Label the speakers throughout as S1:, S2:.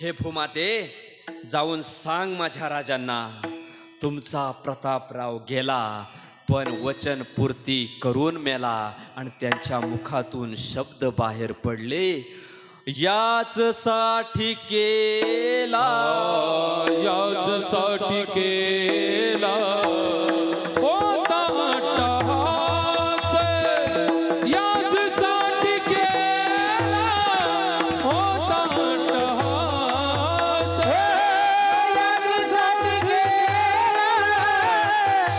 S1: हे भूमाते, जाऊन सांग माझ्या राजांना, तुमचा प्रतापराव गेला पण वचनपूर्ती करून मेला. आणि त्यांच्या मुखातून शब्द बाहेर पडले, याच साठी केला,
S2: याच साठी केला होता अट्टहास, याच साठी केला होता अट्टहास,
S3: याच साठी केला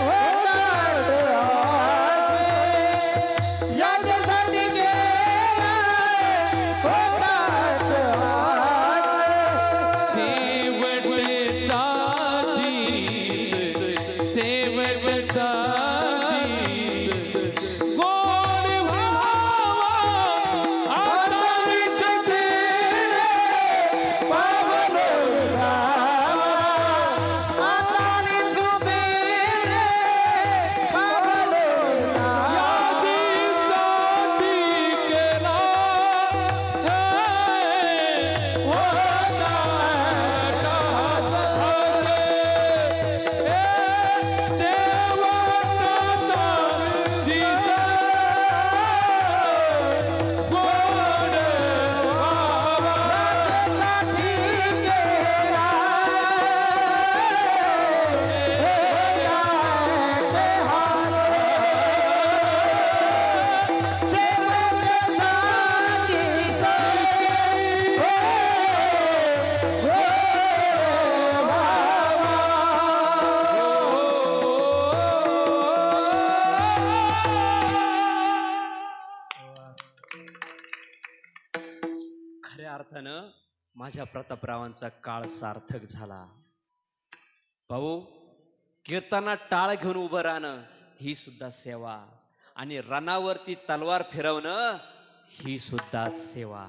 S3: होता अट्टहास, याच साठी केला होता अट्टहास.
S2: शेवटचा दिस, शेवटचा दिस गोड व्हावा आता
S3: मीच तेरे पावलो जावा, आता मीच तेरे पावलो जावा.
S2: यादीसाठी केला होता अट्टहास, शेवटचा दिस गोड व्हावा.
S3: साठी केला
S1: खऱ्या अर्थानं माझ्या प्रतापरावांचा काळ सार्थक झाला. भाऊ, कीर्तनात टाळ घेऊन उभं राहणं ही सुद्धा सेवा, आणि रणावरती तलवार फिरवणं ही सुद्धा सेवा.